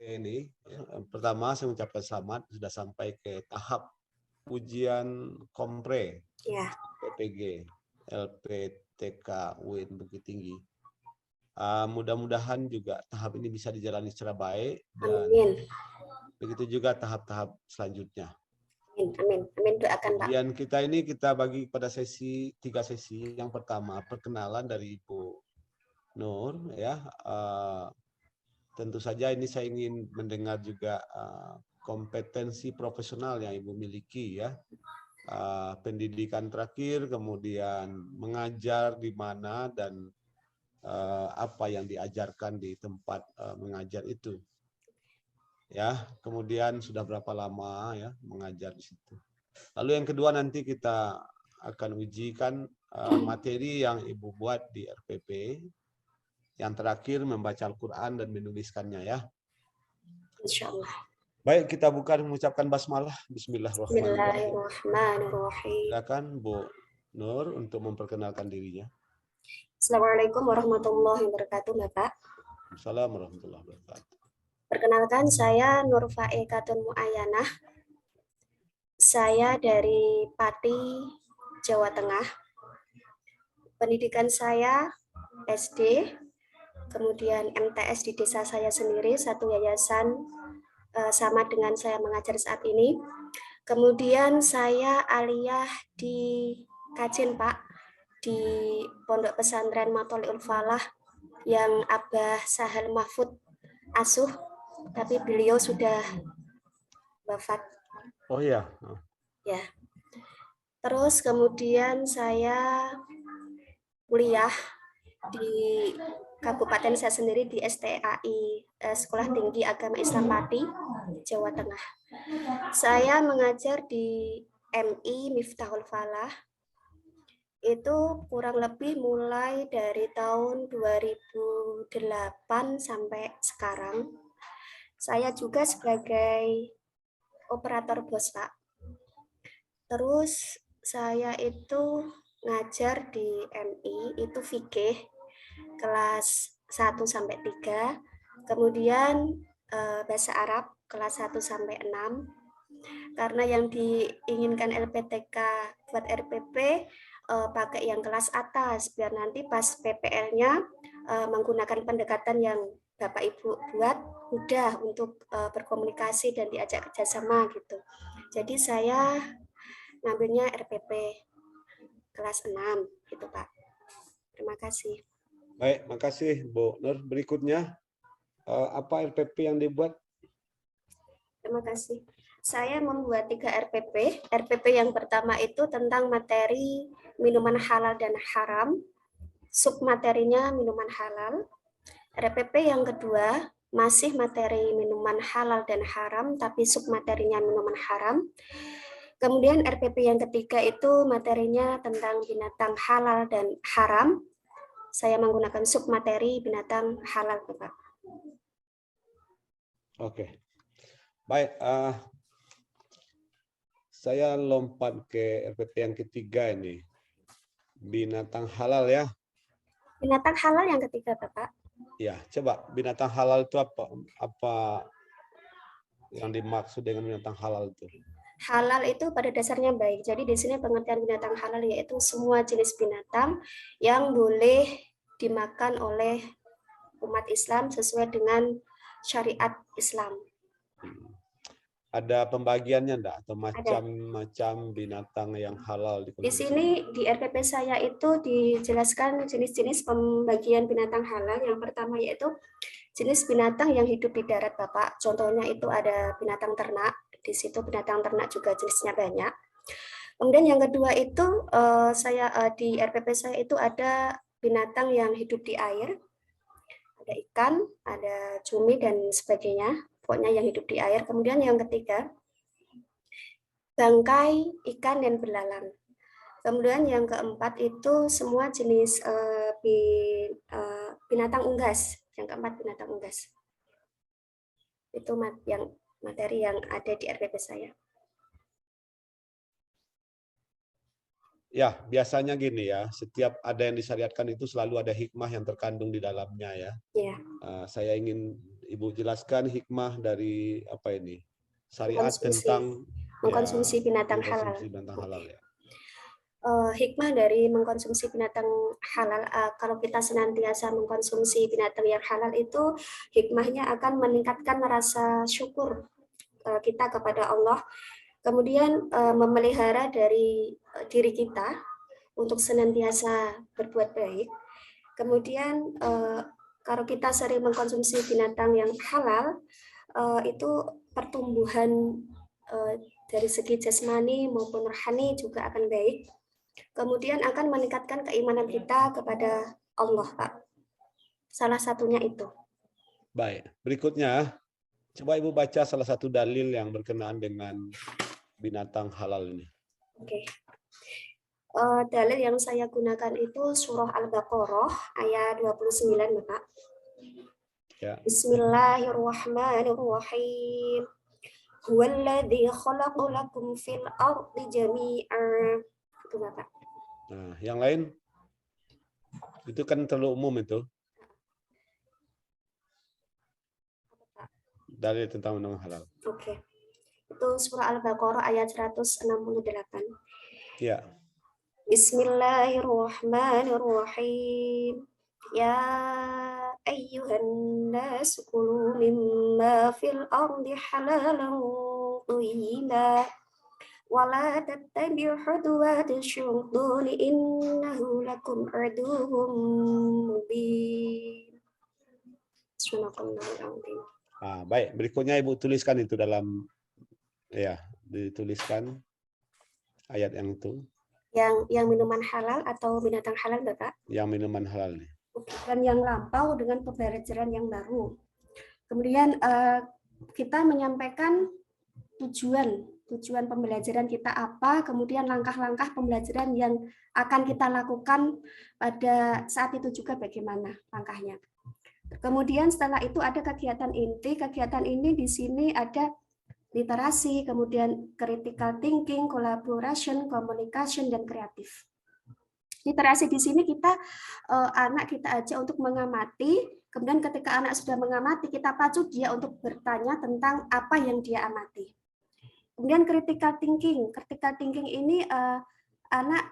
ini pertama saya mengucapkan selamat sudah sampai ke tahap ujian kompre Ya, PPG LPTK UIN Bukit Tinggi. Mudah-mudahan juga tahap ini bisa dijalani secara baik dan amin. begitu juga tahap-tahap selanjutnya. Amin, amin, amin, doakan Pak. Ujian kita ini kita bagi pada tiga sesi. Yang pertama perkenalan dari Ibu Nur ya. Tentu saja ini saya ingin mendengar juga kompetensi profesional yang Ibu miliki ya. Pendidikan terakhir, kemudian mengajar di mana dan apa yang diajarkan di tempat mengajar itu. Ya, kemudian sudah berapa lama ya mengajar di situ. Lalu yang kedua nanti kita akan ujikan materi yang Ibu buat di RPP. Yang terakhir membaca Al-Quran dan menuliskannya ya. Insya Allah. Baik, kita buka mengucapkan basmalah. Bismillahirrahmanirrahim. Bismillahirrahmanirrahim. Silakan Bu Nur untuk memperkenalkan dirinya. Assalamualaikum warahmatullahi wabarakatuh, Bapak. Assalamualaikum warahmatullahi wabarakatuh. Perkenalkan, saya Nur Fae Katun Muayyanah. Saya dari Pati, Jawa Tengah. Pendidikan saya SD, kemudian MTS di desa saya sendiri, satu yayasan sama dengan saya mengajar saat ini. Kemudian saya aliyah di Kajen, Pak, di Pondok Pesantren Matoliul Falah yang Abah Sahal Mahfud asuh, tapi beliau sudah wafat. Oh iya. Ya. Terus kemudian saya kuliah di kabupaten saya sendiri di STAI, Sekolah Tinggi Agama Islam Pati, Jawa Tengah. Saya mengajar di MI Miftahul Falah itu kurang lebih mulai dari tahun 2008 sampai sekarang. Saya juga sebagai operator BOS, Pak. Terus saya itu ngajar di MI itu fikih kelas 1 sampai 3, kemudian bahasa Arab kelas 1 sampai 6. Karena yang diinginkan LPTK buat RPP pakai yang kelas atas biar nanti pas PPL-nya menggunakan pendekatan yang Bapak Ibu buat mudah untuk berkomunikasi dan diajak kerjasama gitu. Jadi saya ngambilnya RPP kelas 6 gitu, Pak. Terima kasih. Baik, makasih Bu Nur. Berikutnya apa RPP yang dibuat? Terima kasih. Saya membuat 3 RPP. RPP yang pertama itu tentang materi minuman halal dan haram. Submaterinya minuman halal. RPP yang kedua masih materi minuman halal dan haram, tapi submaterinya minuman haram. Kemudian RPP yang ketiga itu materinya tentang binatang halal dan haram. Saya menggunakan submateri binatang halal, Bapak. Oke. Baik, saya lompat ke RPP yang ketiga ini. Binatang halal ya. Binatang halal yang ketiga, Bapak. Ya, coba binatang halal itu apa? Apa yang dimaksud dengan binatang halal itu? Halal itu pada dasarnya baik. Jadi di sini pengertian binatang halal yaitu semua jenis binatang yang boleh dimakan oleh umat Islam sesuai dengan syariat Islam. Ada pembagiannya enggak atau macam-macam binatang yang halal Di sini di RPP saya itu dijelaskan jenis-jenis pembagian binatang halal. Yang pertama yaitu jenis binatang yang hidup di darat, Bapak. Contohnya itu ada binatang ternak. Di situ binatang ternak juga jenisnya banyak. Kemudian yang kedua itu di RPP saya itu ada binatang yang hidup di air. Ada ikan, ada cumi dan sebagainya. Pokoknya yang hidup di air. Kemudian yang ketiga, bangkai ikan dan belalang. Kemudian yang keempat itu semua jenis binatang unggas. Yang keempat binatang unggas. Itu materi yang ada di RPP saya. Ya, biasanya gini ya, setiap ada yang disyariatkan itu selalu ada hikmah yang terkandung di dalamnya ya. Ya. Saya ingin Ibu jelaskan hikmah dari apa ini? Syariat Mengkonsumsi, tentang mengkonsumsi binatang halal. mengkonsumsi binatang halal ya. Hikmah dari mengkonsumsi binatang halal, kalau kita senantiasa mengkonsumsi binatang yang halal itu hikmahnya akan meningkatkan rasa syukur kita kepada Allah, kemudian memelihara dari diri kita untuk senantiasa berbuat baik. Kemudian kalau kita sering mengkonsumsi binatang yang halal, itu pertumbuhan dari segi jasmani maupun rohani juga akan baik. Kemudian akan meningkatkan keimanan kita kepada Allah, Pak. Salah satunya itu. Baik, berikutnya coba Ibu baca salah satu dalil yang berkenaan dengan binatang halal ini. Oke. Dalil yang saya gunakan itu surah Al-Baqarah ayat 29, Bapak. Ya. Bismillahirrahmanirrahim. Huwallazi khalaqu lakum fil ardi jami'an. Itu, Bapak. Nah, yang lain itu kan terlalu umum itu. Dalil tentang binatang halal. Oke. Itu surah Al-Baqarah ayat 168. Ya. Bismillahirrahmanirrahim. Ya ayyuhan nas kulu mimma fil ardi halalan thayyiban wa la tattabi'u khutuwati syaitan innahu lakum aduwwun mubin. Subhanallahul Baik, berikutnya Ibu tuliskan itu dalam dituliskan ayat yang itu. Yang minuman halal atau binatang halal, Bapak? Yang minuman halal nih. Dan yang lampau dengan pembelajaran yang baru. Kemudian kita menyampaikan tujuan pembelajaran kita apa, kemudian langkah-langkah pembelajaran yang akan kita lakukan pada saat itu juga bagaimana langkahnya. Kemudian setelah itu ada kegiatan inti. Kegiatan ini di sini ada literasi, kemudian critical thinking, collaboration, communication, dan kreatif. Literasi di sini anak kita ajak untuk mengamati, kemudian ketika anak sudah mengamati, kita pacu dia untuk bertanya tentang apa yang dia amati. Kemudian critical thinking ini anak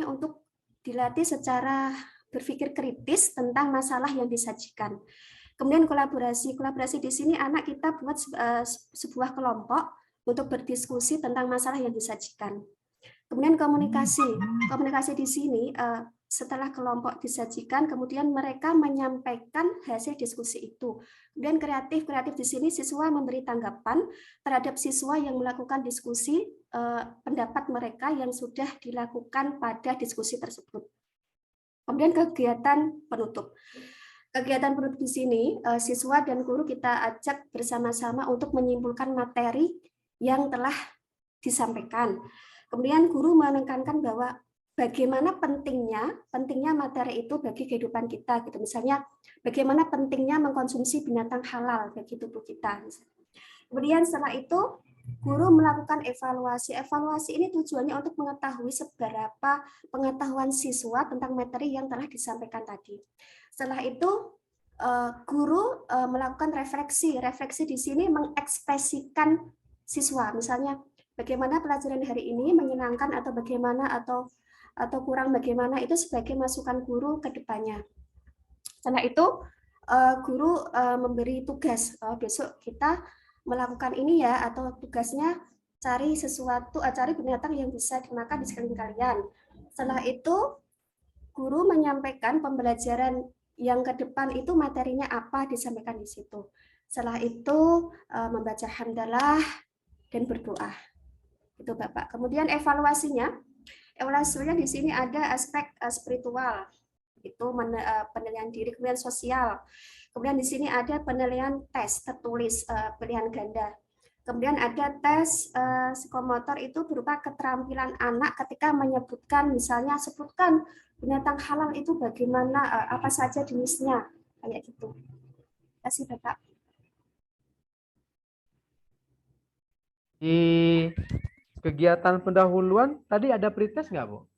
untuk dilatih secara berpikir kritis tentang masalah yang disajikan. Kemudian kolaborasi di sini anak kita buat sebuah kelompok untuk berdiskusi tentang masalah yang disajikan. Kemudian komunikasi di sini setelah kelompok disajikan, kemudian mereka menyampaikan hasil diskusi itu. Kemudian kreatif di sini siswa memberi tanggapan terhadap siswa yang melakukan diskusi pendapat mereka yang sudah dilakukan pada diskusi tersebut. Kemudian kegiatan penutup. Kegiatan penutup di sini, siswa dan guru kita ajak bersama-sama untuk menyimpulkan materi yang telah disampaikan. Kemudian guru menekankan bahwa bagaimana pentingnya materi itu bagi kehidupan kita. Gitu. Misalnya, bagaimana pentingnya mengkonsumsi binatang halal bagi tubuh kita. Kemudian setelah itu, guru melakukan evaluasi. Evaluasi ini tujuannya untuk mengetahui seberapa pengetahuan siswa tentang materi yang telah disampaikan tadi. Setelah itu, guru melakukan refleksi. Refleksi di sini mengekspresikan siswa. Misalnya, bagaimana pelajaran hari ini menyenangkan atau bagaimana atau kurang bagaimana, itu sebagai masukan guru ke depannya. Setelah itu, guru memberi tugas. Besok kita melakukan ini ya, atau tugasnya cari binatang yang bisa dimakan di sekeliling kalian. Setelah itu, guru menyampaikan pembelajaran yang ke depan itu materinya apa, disampaikan di situ. Setelah itu membaca hamdalah dan berdoa. Itu Bapak. Kemudian evaluasinya di sini ada aspek spiritual, itu penilaian diri, kemudian sosial. Kemudian di sini ada penilaian tes tertulis pilihan ganda. Kemudian ada tes psikomotor, itu berupa keterampilan anak ketika menyebutkan, misalnya sebutkan binatang halal itu bagaimana, apa saja jenisnya, kayak gitu. Terima kasih Bapak. Di kegiatan pendahuluan tadi ada pretest nggak, Bu?